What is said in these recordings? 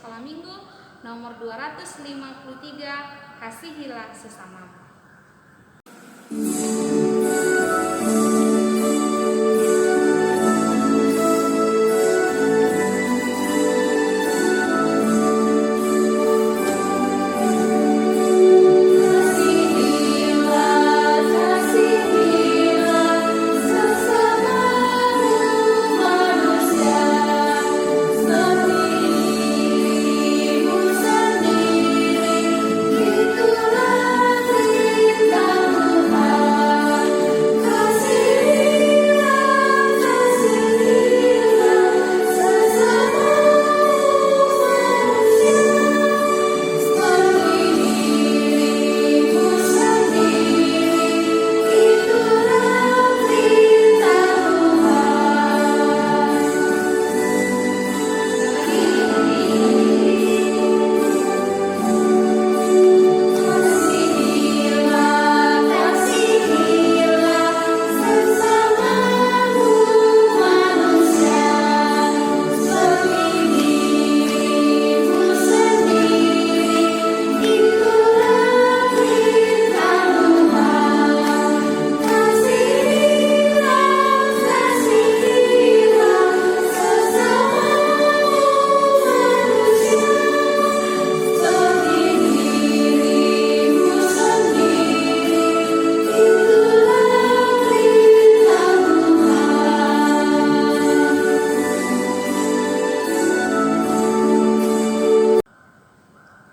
Sekolah Minggu nomor 253, Kasihilah Sesamamu.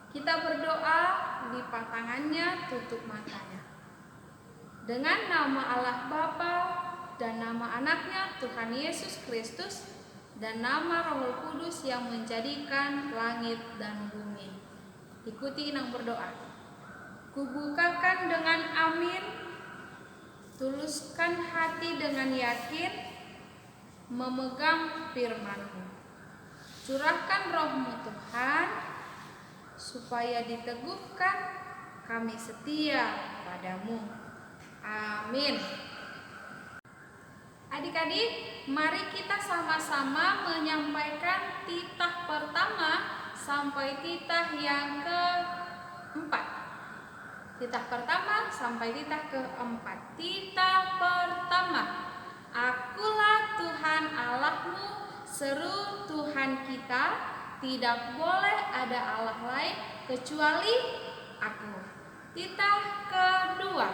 Kita berdoa, lipat tangannya, tutup matanya. Dengan nama Allah Bapa dan nama anaknya Tuhan Yesus Kristus dan nama Roh Kudus yang menjadikan langit dan bumi. Ikuti inang berdoa. Kubukakan dengan amin, tuluskan hati dengan yakin, memegang firman-Mu. Curahkan Roh-Mu Tuhan, supaya diteguhkan kami setia padamu. Amin. Adik-adik, mari kita sama-sama menyampaikan titah pertama sampai titah yang keempat. Titah pertama sampai titah keempat. Titah pertama. Akulah Tuhan Allahmu, seru Tuhan kita, tidak boleh ada Allah lain kecuali Aku. Titah kedua.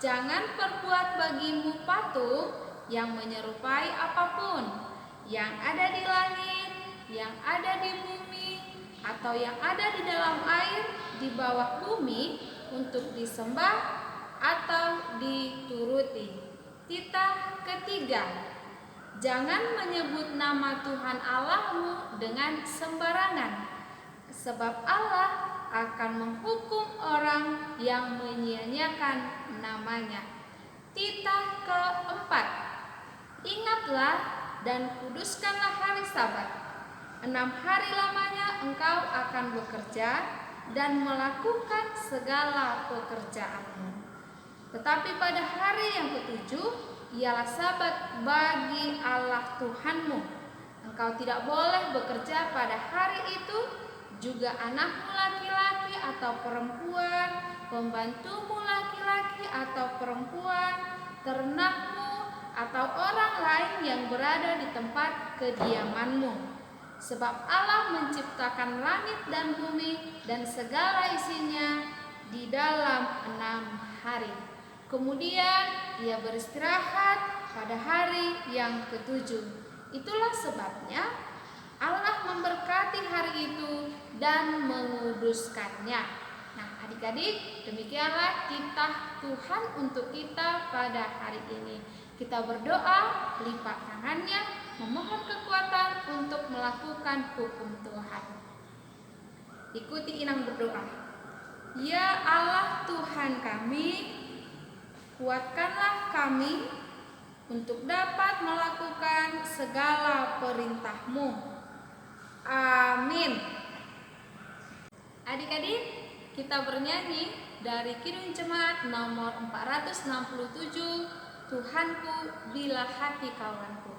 Jangan perbuat bagimu patung yang menyerupai apapun yang ada di langit, yang ada di bumi, atau yang ada di dalam air di bawah bumi untuk disembah atau dituruti. Titah ketiga. Jangan menyebut nama Tuhan Allahmu dengan sembarangan, sebab Allah akan menghukum orang yang menyia-nyiakan namanya. Titah keempat. Ingatlah dan kuduskanlah hari Sabat. 6 hari lamanya engkau akan bekerja dan melakukan segala pekerjaanmu. Tetapi pada hari yang ketujuh ialah Sabat bagi Allah Tuhanmu. Engkau tidak boleh bekerja pada hari itu, juga anakmu laki-laki atau perempuan, pembantumu laki-laki atau perempuan, ternakmu atau orang lain yang berada di tempat kediamanmu. Sebab Allah menciptakan langit dan bumi dan segala isinya di dalam 6 hari. Kemudian ia beristirahat pada hari yang ketujuh. Itulah sebabnya Allah memberkati hari itu dan menguduskannya. Nah, adik-adik, demikianlah titah Tuhan untuk kita pada hari ini. Kita berdoa, lipat tangannya, memohon kekuatan untuk melakukan hukum Tuhan. Ikuti inang berdoa. Ya Allah Tuhan kami, kuatkanlah kami untuk dapat melakukan segala perintah-Mu. Amin. Adik-adik, kita bernyanyi dari Kidung Jemaat nomor 467, Tuhanku bila hati kawanku.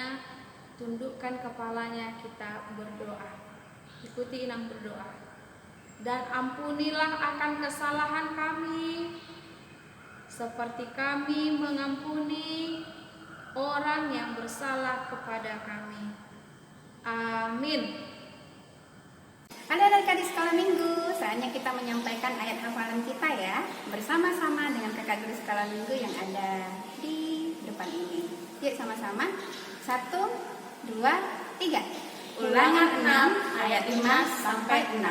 semuanya tundukkan kepalanya, kita berdoa. Ikuti Inang berdoa. Dan ampunilah akan kesalahan kami, seperti kami mengampuni orang yang bersalah kepada kami. Amin. Adik-adik sekolah minggu, saatnya kita menyampaikan ayat hafalan kita ya, bersama-sama dengan kakak guru sekolah minggu yang ada di depan ini. Yuk sama-sama, 1, 2, 3. Ulangan 6 ayat 5 sampai 6.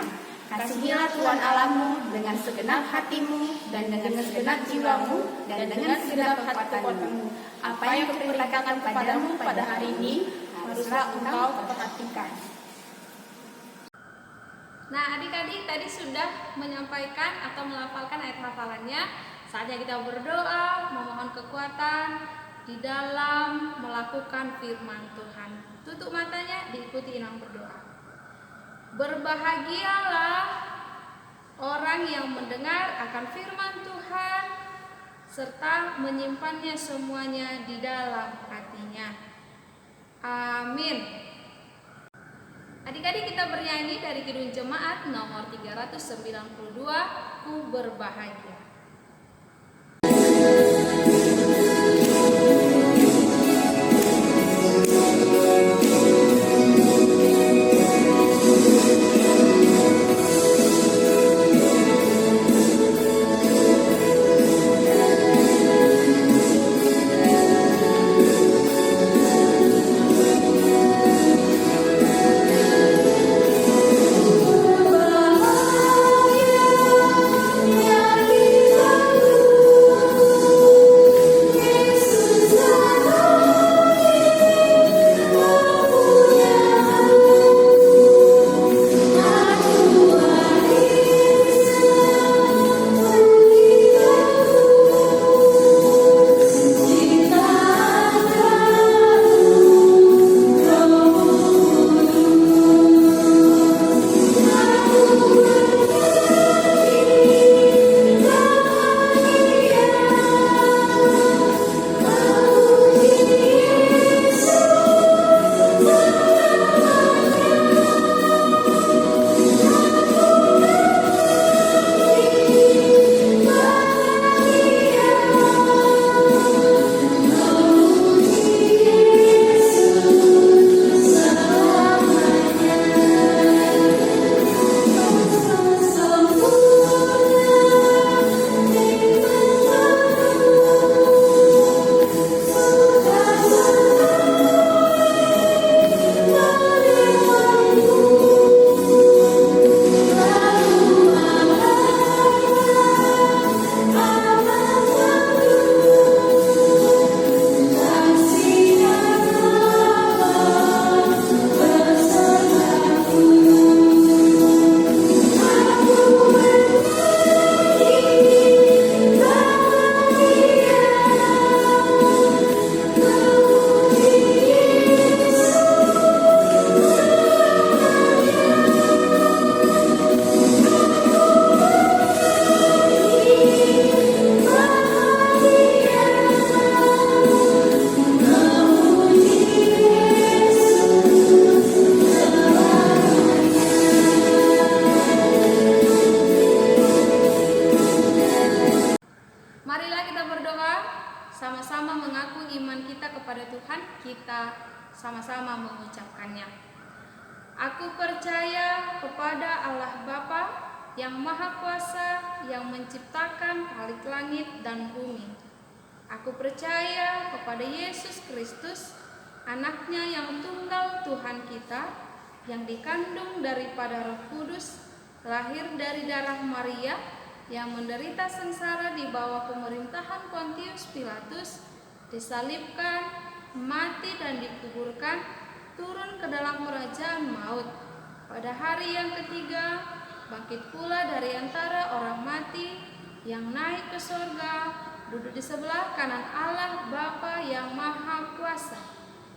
Kasihilah Tuhan Allahmu dengan segenap hatimu dan dengan segenap jiwamu dan dengan segenap kekuatanmu. Apa yang kuperintahkan kepadamu pada hari ini haruslah engkau perhatikan. Nah, adik-adik tadi sudah menyampaikan atau melafalkan ayat hafalannya. Saatnya kita berdoa, memohon kekuatan di dalam melakukan firman Tuhan. Tutup matanya, diikuti Inang berdoa. Berbahagialah orang yang mendengar akan firman Tuhan serta menyimpannya semuanya di dalam hatinya. Amin. Adik-adik, kita bernyanyi dari Kidung Jemaat nomor 392, Ku Berbahagia. Sama-sama mengaku iman kita kepada Tuhan, kita sama-sama mengucapkannya. Aku percaya kepada Allah Bapa yang Maha Kuasa, yang menciptakan khalik langit dan bumi. Aku percaya kepada Yesus Kristus, anaknya yang tunggal Tuhan kita, yang dikandung daripada Roh Kudus, lahir dari darah Maria, yang menderita sengsara di bawah pemerintahan Pontius Pilatus, disalibkan, mati dan dikuburkan, turun ke dalam kerajaan maut. Pada hari yang ketiga, bangkit pula dari antara orang mati, yang naik ke surga, duduk di sebelah kanan Allah Bapa yang Maha Kuasa.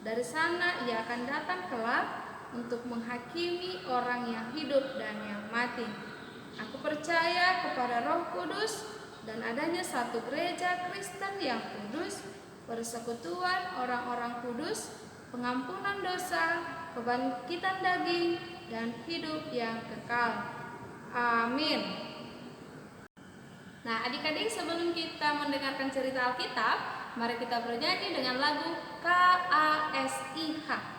Dari sana ia akan datang kelak untuk menghakimi orang yang hidup dan yang mati. Aku percaya kepada Roh Kudus dan adanya satu gereja Kristen yang kudus, persekutuan orang-orang kudus, pengampunan dosa, kebangkitan daging, dan hidup yang kekal. Amin. Nah, adik-adik, sebelum kita mendengarkan cerita Alkitab, mari kita bernyanyi dengan lagu KASIH.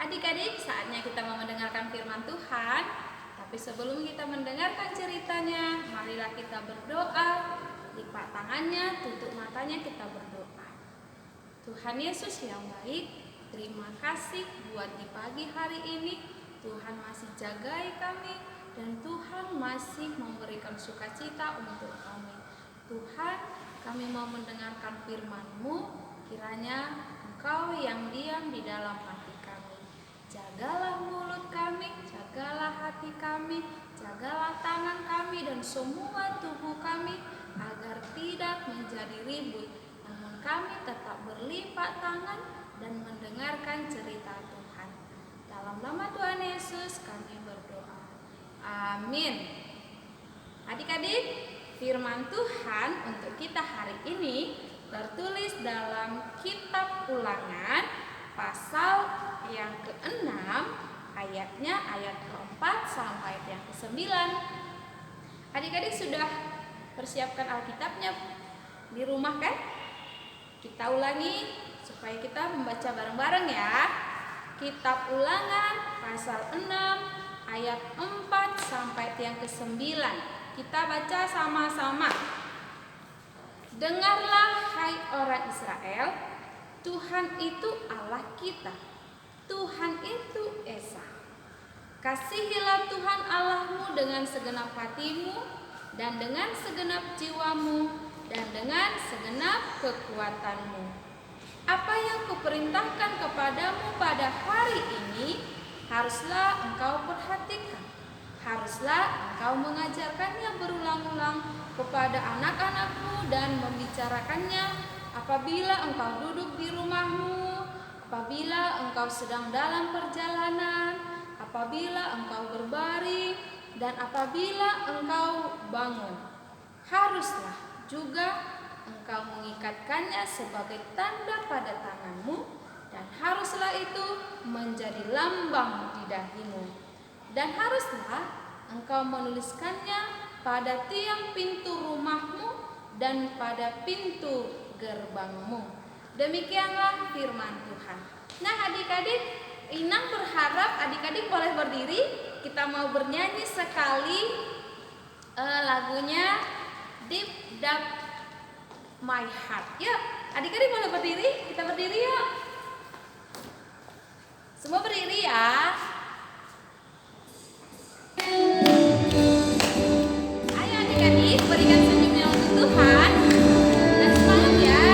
Adik-adik, saatnya kita mau mendengarkan firman Tuhan. Tapi sebelum kita mendengarkan ceritanya, marilah kita berdoa. Lipat tangannya, tutup matanya, kita berdoa. Tuhan Yesus yang baik, terima kasih buat di pagi hari ini. Tuhan masih jagai kami, dan Tuhan masih memberikan sukacita untuk kami. Tuhan, kami mau mendengarkan firman-Mu. Kiranya Engkau yang diam di dalam hati kami. Jagalah mulut kami, jagalah hati kami, jagalah tangan kami dan semua tubuh kami, agar tidak menjadi ribut, namun kami tetap berlipat tangan dan mendengarkan cerita Tuhan. Dalam nama Tuhan Yesus kami berdoa. Amin. Adik-adik, firman Tuhan untuk kita hari ini tertulis dalam kitab Ulangan pasal yang ke-6, ayatnya ayat ke-4 sampai yang ke-9. Adik-adik sudah persiapkan Alkitabnya di rumah kan? Kita ulangi supaya kita membaca bareng-bareng ya. Kitab Ulangan pasal 6 ayat 4 sampai yang ke-9. Kita baca sama-sama. Dengarlah hai orang Israel, Tuhan itu Allah kita, Tuhan itu Esa. Kasihilah Tuhan Allahmu dengan segenap hatimu, dan dengan segenap jiwamu, dan dengan segenap kekuatanmu. Apa yang kuperintahkan kepadamu pada hari ini, haruslah engkau perhatikan. Haruslah engkau mengajarkannya berulang-ulang kepada anak-anakmu dan membicarakannya apabila engkau duduk di rumahmu, apabila engkau sedang dalam perjalanan, apabila engkau berbaring, dan apabila engkau bangun. Haruslah juga engkau mengikatkannya sebagai tanda pada tanganmu, dan haruslah itu menjadi lambang di dahimu. Dan haruslah engkau menuliskannya pada tiang pintu rumahmu dan pada pintu gerbangmu. Demikianlah firman Tuhan. Nah adik-adik, Inang berharap adik-adik boleh berdiri. Kita mau bernyanyi sekali lagunya Deep Down My Heart. Yuk, adik-adik boleh berdiri? Kita berdiri yuk. Semua berdiri ya. Ayo adik-adik, berikan senyumnya untuk Tuhan. Dan semangat ya.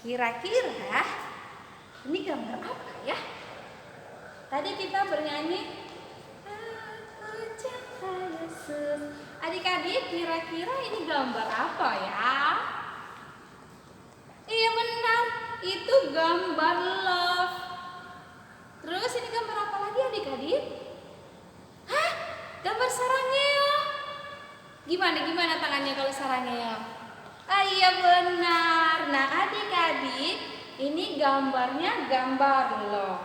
Kira-kira ini gambar apa ya? Tadi kita bernyanyi Aku cinta Yesus. Adik-adik, kira-kira ini gambar apa ya? Iya benar, itu gambar love. Terus ini gambar apa lagi adik-adik? Hah? Gambar sarangeo. Gimana tangannya kalau sarangeo? Ah iya benar. Nah adik-adik, ini gambarnya gambar love.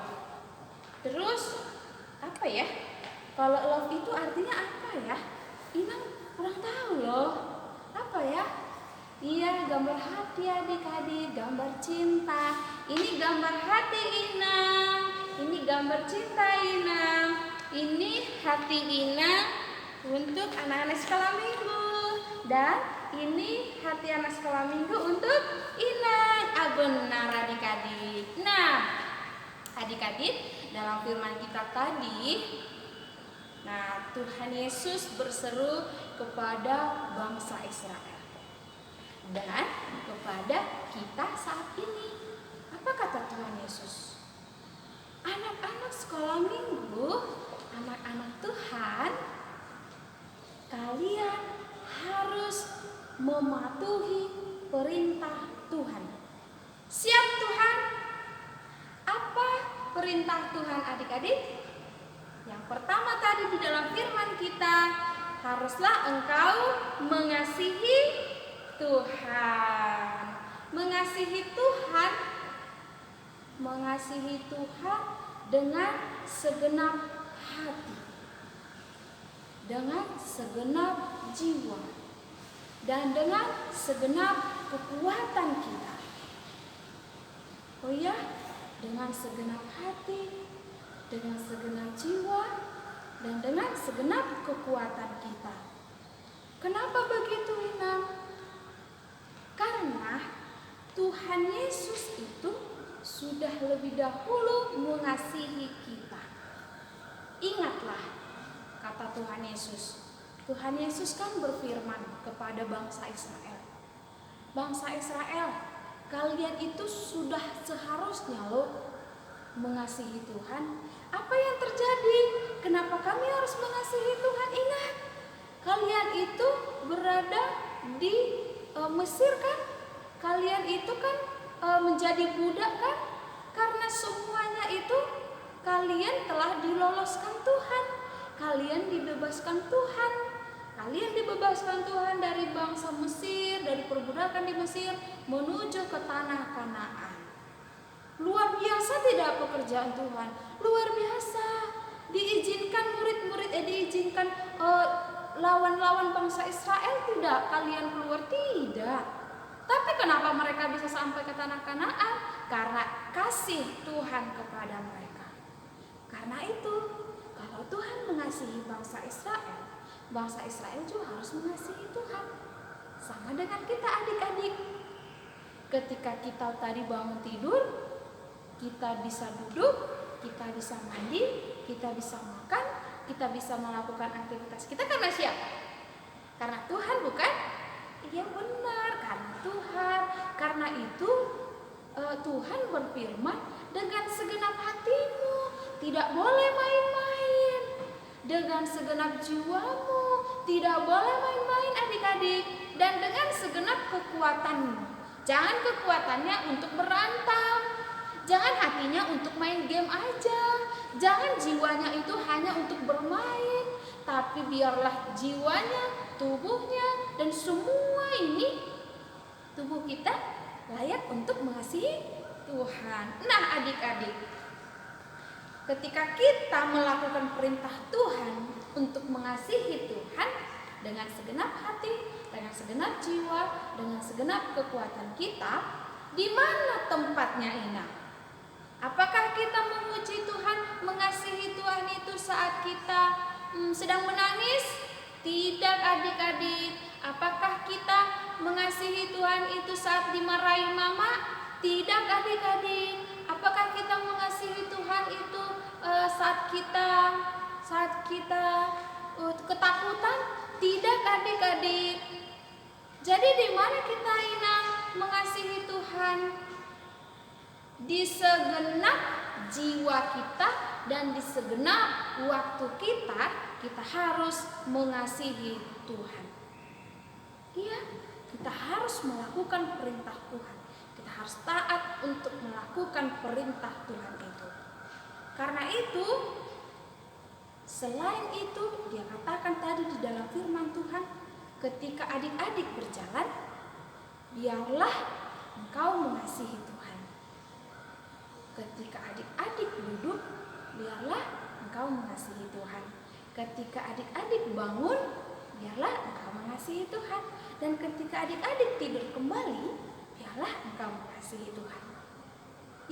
Terus apa ya? Kalau love itu artinya apa ya? Inang kurang tahu loh. Apa ya? Iya gambar hati adik-adik, gambar cinta. Ini gambar hati Inang. Ini gambar cinta Inang. Ini hati Inang untuk anak-anak sekolah minggu. Dan ini hati anak sekolah minggu untuk Inang. Ah benar adik-adik. Nah adik-adik, dalam firman kita tadi, nah Tuhan Yesus berseru kepada bangsa Israel dan kepada kita saat ini. Apa kata Tuhan Yesus? Anak-anak sekolah minggu, anak-anak Tuhan, kalian harus mematuhi perintah Tuhan. Siap Tuhan? Apa perintah Tuhan adik-adik? Yang pertama tadi di dalam firman kita, haruslah engkau mengasihi Tuhan. Mengasihi Tuhan, mengasihi Tuhan dengan segenap hati, dengan segenap jiwa, dan dengan segenap kekuatan kita. Oh ya, dengan segenap hati, dengan segenap jiwa, dan dengan segenap kekuatan kita. Kenapa begitu Inang? Karena Tuhan Yesus itu sudah lebih dahulu mengasihi kita. Ingatlah kata Tuhan Yesus. Tuhan Yesus kan berfirman kepada bangsa Israel. Bangsa Israel, kalian itu sudah seharusnya loh mengasihi Tuhan. Apa yang terjadi? Kenapa kami harus mengasihi Tuhan? Ingat, kalian itu berada di Mesir kan? Kalian itu kan menjadi budak kan? Karena semuanya itu kalian telah diloloskan Tuhan. Kalian dibebaskan Tuhan. Kalian dibebaskan Tuhan dari bangsa Mesir, dari perbudakan di Mesir menuju ke tanah Kanaan. Luar biasa tidak pekerjaan Tuhan? Luar biasa. Diizinkan diizinkan lawan-lawan bangsa Israel tidak kalian keluar? Tidak. Tapi kenapa mereka bisa sampai ke tanah Kanaan? Karena kasih Tuhan kepada mereka. Karena itu, kalau Tuhan mengasihi bangsa Israel juga harus mengasihi Tuhan. Sama dengan kita adik-adik. Ketika kita tadi bangun tidur, kita bisa duduk, kita bisa mandi, kita bisa makan, kita bisa melakukan aktivitas kita karena siapa? Karena Tuhan, bukan? Iya benar, karena Tuhan. Karena itu Tuhan berfirman, dengan segenap hatimu, tidak boleh main-main. Dengan segenap jiwamu, tidak boleh main-main adik-adik. Dan dengan segenap kekuatanmu. Jangan kekuatannya untuk berantem. Jangan hatinya untuk main game aja. Jangan jiwanya itu hanya untuk bermain. Tapi biarlah jiwanya, tubuhnya, dan semua ini tubuh kita layak untuk mengasihi Tuhan. Nah adik-adik, ketika kita melakukan perintah Tuhan untuk mengasihi Tuhan dengan segenap hati, dengan segenap jiwa, dengan segenap kekuatan kita, di mana tempatnya Ina? Apakah kita memuji Tuhan, mengasihi Tuhan itu saat kita sedang menangis? Tidak adik-adik. Apakah kita mengasihi Tuhan itu saat dimarahi mama? Tidak adik-adik. Apakah kita mengasihi Tuhan itu saat kita ketakutan? Tidak adik-adik. Jadi di mana kita Ina mengasihi Tuhan? Di segenap jiwa kita dan di segenap waktu kita harus mengasihi Tuhan. Iya, kita harus melakukan perintah Tuhan. Kita harus taat untuk melakukan perintah Tuhan itu. Karena itu, selain itu, dia katakan tadi di dalam firman Tuhan, ketika adik-adik berjalan, biarlah engkau mengasihi Tuhan. Ketika adik-adik duduk, biarlah engkau mengasihi Tuhan. Ketika adik-adik bangun, biarlah engkau mengasihi Tuhan. Dan ketika adik-adik tidur kembali, biarlah engkau mengasihi Tuhan.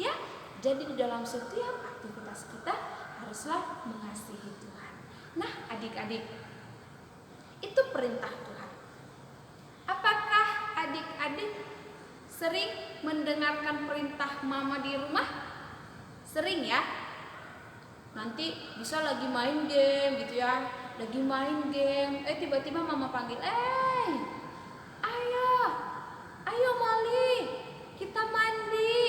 Ya, jadi di dalam setiap aktivitas kita haruslah mengasihi Tuhan. Nah, adik-adik, itu perintah Tuhan. Apakah adik-adik sering mendengarkan perintah mama di rumah? Sering ya? Nanti bisa lagi main game gitu ya. Lagi main game, tiba-tiba mama panggil, ayo Molly, kita mandi.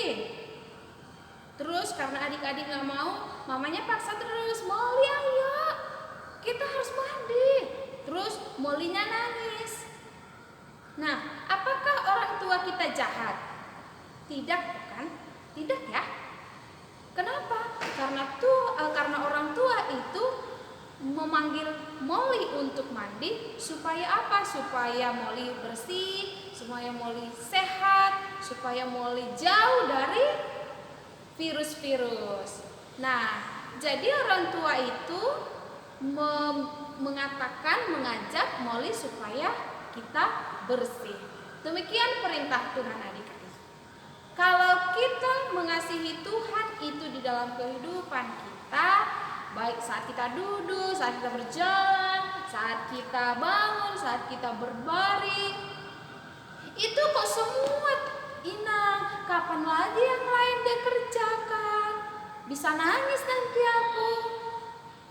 Terus karena adik-adik gak mau, mamanya paksa terus, Molly ayo, kita harus mandi. Terus Molly-nya nangis. Nah, apakah orang tua kita jahat? Tidak, bukan? Tidak ya. Kenapa? Karena orang tua itu memanggil Molly untuk mandi supaya apa? Supaya Molly bersih, supaya Molly sehat, supaya Molly jauh dari virus-virus. Nah, jadi orang tua itu mengajak Molly supaya kita bersih. Demikian perintah Tuhan adik-adik. Kalau kita mengasihi Tuhan itu di dalam kehidupan kita, baik saat kita duduk, saat kita berjalan, saat kita bangun, saat kita berbaring, itu kok semua Ina, kapan lagi yang lain dia kerjakan? Bisa nangis nanti aku.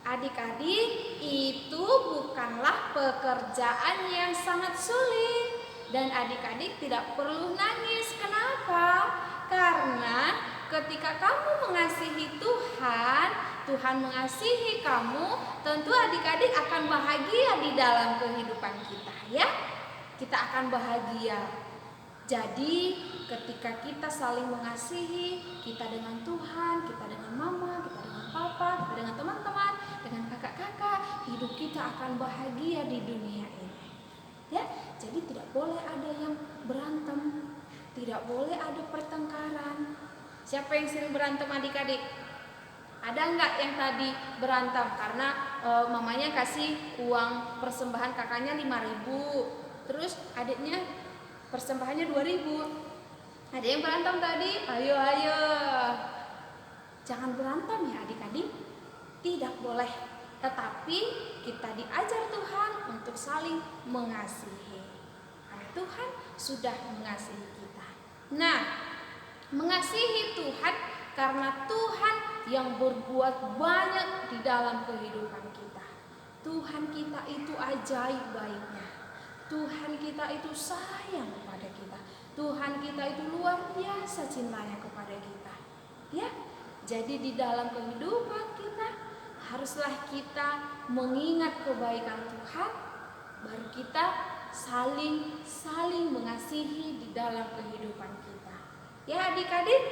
Adik-adik, itu bukanlah pekerjaan yang sangat sulit. Dan adik-adik tidak perlu nangis. Kenapa? Karena ketika kamu mengasihi Tuhan, Tuhan mengasihi kamu, tentu adik-adik akan bahagia di dalam kehidupan kita ya. Kita akan bahagia. Jadi ketika kita saling mengasihi, kita dengan Tuhan, kita dengan mama, kita dengan papa, kita dengan teman-teman, dengan kakak-kakak, hidup kita akan bahagia di dunia ini. Ya, jadi tidak boleh ada yang berantem, tidak boleh ada pertengkaran. Siapa yang sering berantem adik-adik? Ada enggak yang tadi berantem karena mamanya kasih uang persembahan kakaknya 5.000, terus adiknya persembahannya 2.000. Ada yang berantem tadi? Ayo. Jangan berantem ya adik-adik. Tidak boleh. Tetapi kita diajar Tuhan untuk saling mengasihi. Karena Tuhan sudah mengasihi kita. Nah, mengasihi Tuhan karena Tuhan yang berbuat banyak di dalam kehidupan kita. Tuhan kita itu ajaib baiknya. Tuhan kita itu sayang kepada kita. Tuhan kita itu luar biasa cintanya kepada kita. Ya, jadi di dalam kehidupan kita haruslah kita mengingat kebaikan Tuhan, baru kita saling mengasihi di dalam kehidupan kita. Ya adik-adik,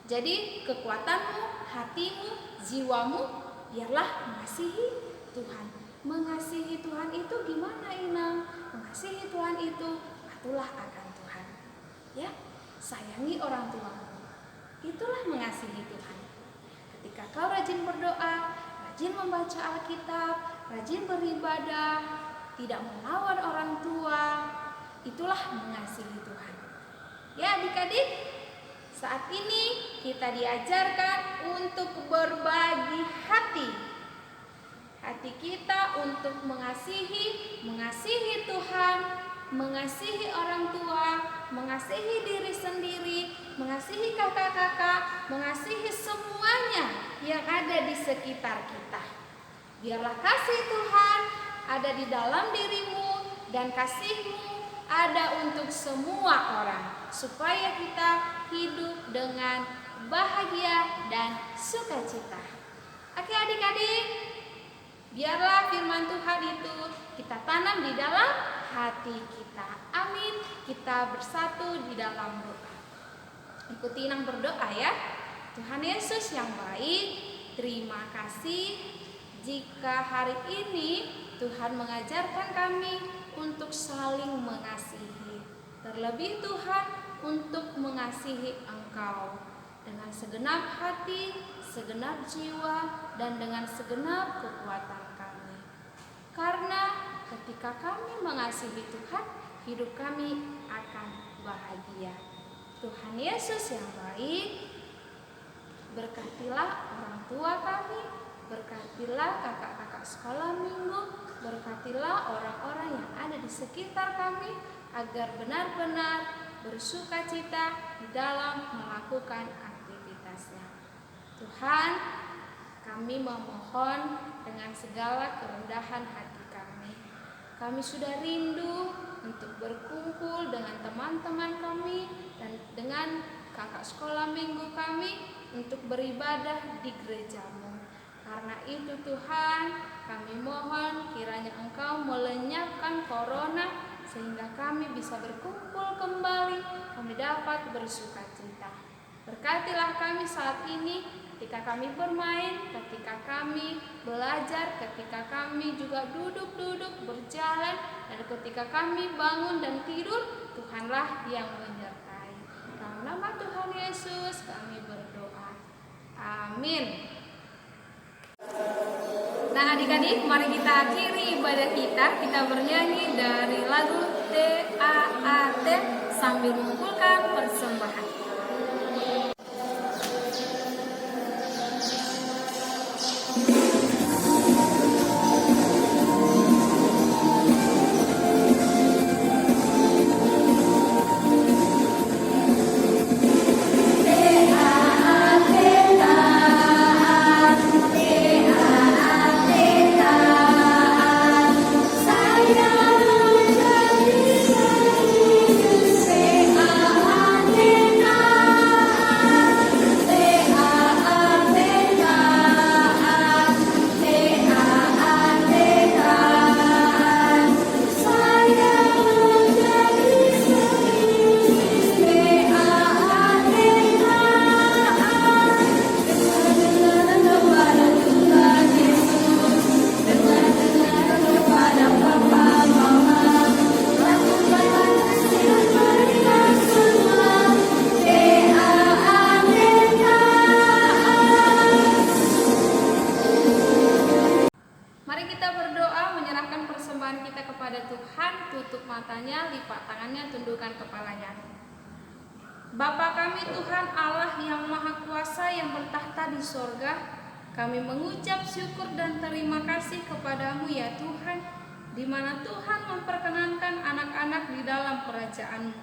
jadi kekuatanmu, hatimu, jiwamu biarlah mengasihi Tuhan. Mengasihi Tuhan itu gimana Inang? Mengasihi Tuhan itu patuhlah akan Tuhan. Ya, sayangi orang tuamu. Itulah mengasihi Tuhan. Ketika kau rajin berdoa, rajin membaca Alkitab, rajin beribadah, tidak melawan orang tua, itulah mengasihi Tuhan. Ya adik-adik, saat ini kita diajarkan untuk berbagi hati. Hati kita untuk mengasihi Tuhan, mengasihi orang tua, mengasihi diri sendiri, mengasihi kakak-kakak, mengasihi semuanya yang ada di sekitar kita. Biarlah kasih Tuhan ada di dalam dirimu dan kasih-Mu ada untuk semua orang, supaya kita hidup dengan bahagia dan sukacita. Oke adik-adik, biarlah firman Tuhan itu kita tanam di dalam hati kita. Amin. Kita bersatu di dalam doa. Ikuti Inang berdoa ya. Tuhan Yesus yang baik, terima kasih jika hari ini Tuhan mengajarkan kami untuk saling mengasihi. Terlebih Tuhan untuk mengasihi Engkau dengan segenap hati, segenap jiwa, dan dengan segenap kekuatan kami. Karena ketika kami mengasihi Tuhan, hidup kami akan bahagia. Tuhan Yesus yang baik, berkatilah orang tua kami, berkatilah kakak-kakak sekolah minggu, berkatilah orang-orang yang ada di sekitar kami, agar benar-benar bersukacita di dalam melakukan aktivitasnya. Tuhan, kami memohon dengan segala kerendahan hati kami. Kami sudah rindu untuk berkumpul dengan teman-teman kami dan dengan kakak sekolah minggu kami untuk beribadah di gereja-Mu. Karena itu Tuhan, kami mohon kiranya Engkau melenyapkan corona sehingga kami bisa berkumpul kembali, kami dapat bersukacita. Berkatilah kami saat ini ketika kami bermain, ketika kami belajar, ketika kami juga duduk-duduk berjalan, dan ketika kami bangun dan tidur, Tuhanlah yang menyertai. Dalam nama Tuhan Yesus kami berdoa. Amin. Nah adik-adik, mari kita akhiri ibadah kita bernyanyi dari lagu TAAT sambil mengumpulkan persembahan. Sayang menjadi Bapa kami Tuhan Allah yang Maha Kuasa yang bertahta di sorga, kami mengucap syukur dan terima kasih kepadamu ya Tuhan, di mana Tuhan memperkenankan anak-anak di dalam kerajaan-Mu.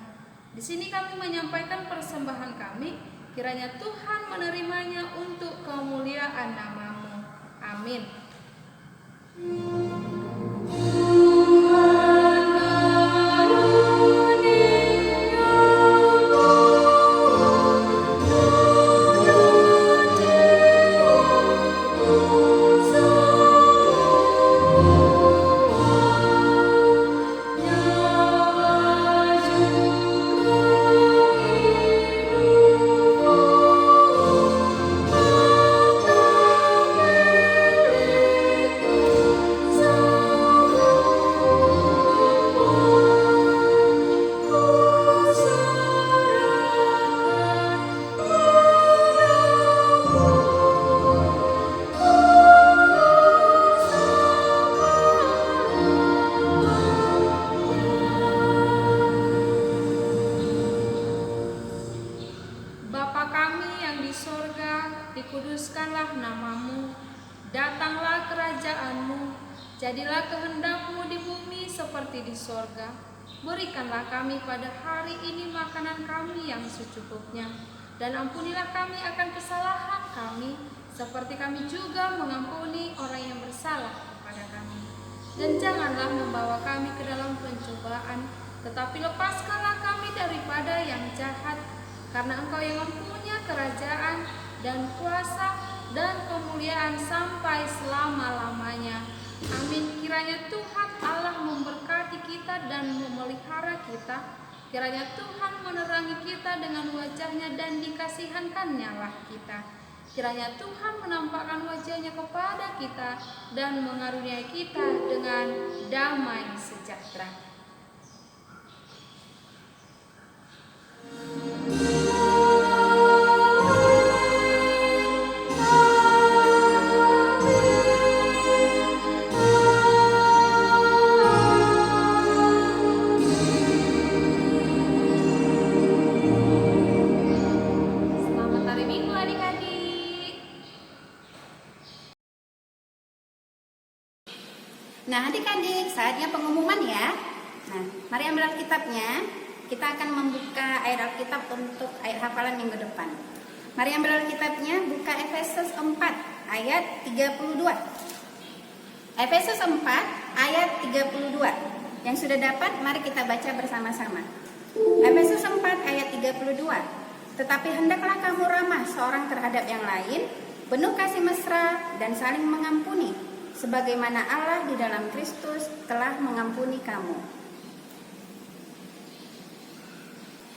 Di sini kami menyampaikan persembahan kami, kiranya Tuhan menerimanya untuk kemuliaan nama-Mu. Amin. Bapa kami yang di sorga, dikuduskanlah nama-Mu, datanglah kerajaan-Mu, jadilah kehendak-Mu di bumi seperti di sorga. Berikanlah kami pada hari ini makanan kami yang secukupnya, dan ampunilah kami akan kesalahan kami, seperti kami juga mengampuni orang yang bersalah kepada kami. Dan janganlah membawa kami ke dalam pencobaan, tetapi lepaskanlah kami daripada yang jahat, karena Engkau yang mempunyai kerajaan dan kuasa dan kemuliaan sampai selama-lamanya. Amin. Kiranya Tuhan Allah memberkati kita dan memelihara kita. Kiranya Tuhan menerangi kita dengan wajah-Nya dan dikasihankan-Nya lah kita. Kiranya Tuhan menampakkan wajah-Nya kepada kita dan mengaruniai kita dengan damai sejahtera. Selamat hari Minggu adik-adik. Nah, adik-adik, saatnya pengumuman ya. Nah, mari ambil Alkitabnya. Kita akan membuka ayat Alkitab untuk ayat hafalan minggu depan. Mari ambil Alkitabnya, buka Efesus 4 ayat 32. Efesus 4 ayat 32. Yang sudah dapat, mari kita baca bersama-sama. Efesus 4 ayat 32. Tetapi hendaklah kamu ramah seorang terhadap yang lain, penuh kasih mesra dan saling mengampuni, sebagaimana Allah di dalam Kristus telah mengampuni kamu.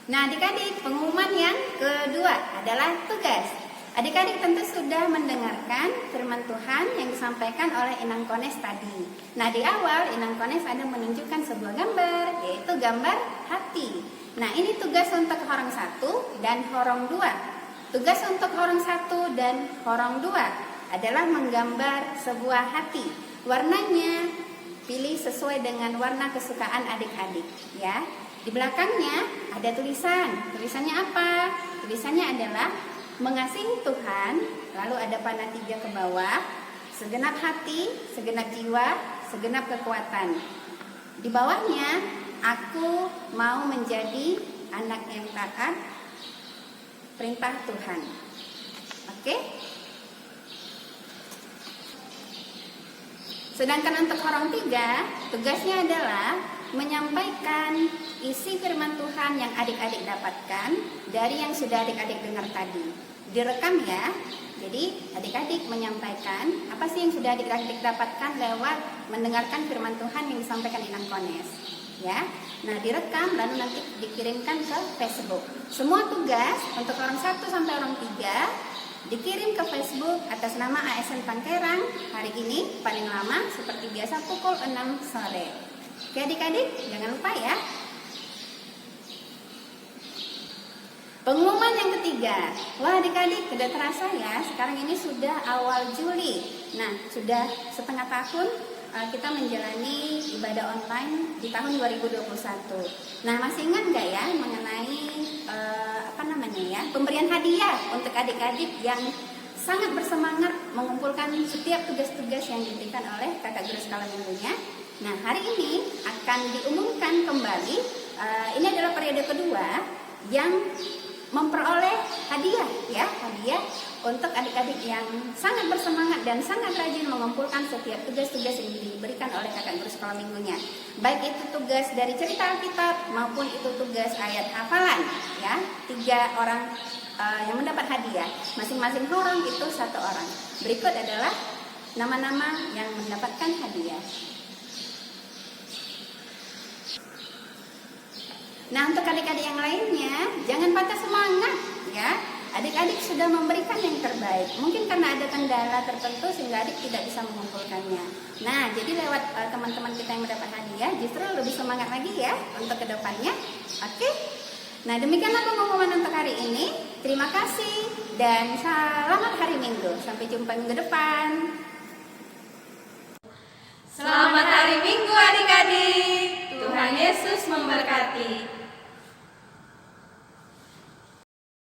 Nah, adik-adik, pengumuman yang kedua adalah tugas. Adik-adik tentu sudah mendengarkan firman Tuhan yang disampaikan oleh Inang Kones tadi. Nah, di awal Inang Kones ada menunjukkan sebuah gambar, yaitu gambar hati. Nah, ini tugas untuk horong 1 dan horong 2. Tugas untuk horong 1 dan horong 2 adalah menggambar sebuah hati. Warnanya pilih sesuai dengan warna kesukaan adik-adik, ya. Di belakangnya ada tulisan. Tulisannya apa? Tulisannya adalah mengasihi Tuhan, lalu ada panah 3 ke bawah, segenap hati, segenap jiwa, segenap kekuatan. Di bawahnya, aku mau menjadi anak yang taat perintah Tuhan. Oke? Sedangkan untuk horong 3, tugasnya adalah menyampaikan isi firman Tuhan yang adik-adik dapatkan dari yang sudah adik-adik dengar tadi. Direkam ya. Jadi adik-adik menyampaikan apa sih yang sudah adik-adik dapatkan lewat mendengarkan firman Tuhan yang disampaikan Inang Kones. Ya. Nah, direkam lalu nanti dikirimkan ke Facebook. Semua tugas untuk orang 1 sampai orang 3 dikirim ke Facebook atas nama ASN Pangkerang hari ini paling lama seperti biasa pukul 6 sore. Oke adik-adik, jangan lupa ya. Pengumuman yang ketiga. Wah adik-adik, tidak terasa ya, sekarang ini sudah awal Juli. Nah, sudah setengah tahun kita menjalani ibadah online di tahun 2021. Nah, masih ingat nggak ya mengenai pemberian hadiah untuk adik-adik yang sangat bersemangat mengumpulkan setiap tugas-tugas yang diberikan oleh kakak guru skala minggunya. Nah, hari ini akan diumumkan kembali. Ini adalah periode kedua yang memperoleh hadiah untuk adik-adik yang sangat bersemangat dan sangat rajin mengumpulkan setiap tugas-tugas yang diberikan oleh kakak guru sekolah minggunya. Baik itu tugas dari cerita Alkitab maupun itu tugas ayat hafalan ya. 3 orang yang mendapat hadiah, masing-masing orang itu 1 orang. Berikut adalah nama-nama yang mendapatkan hadiah. Nah, untuk adik-adik yang lainnya, jangan patah semangat ya. Adik-adik sudah memberikan yang terbaik. Mungkin karena ada kendala tertentu sehingga adik tidak bisa mengumpulkannya. Nah, jadi lewat teman-teman kita yang mendapat hadiah, justru lebih semangat lagi ya untuk kedepannya. Oke? Nah, demikianlah pengumuman untuk hari ini. Terima kasih dan selamat hari Minggu. Sampai jumpa minggu depan. Selamat hari Minggu adik-adik. Tuhan Yesus memberkati.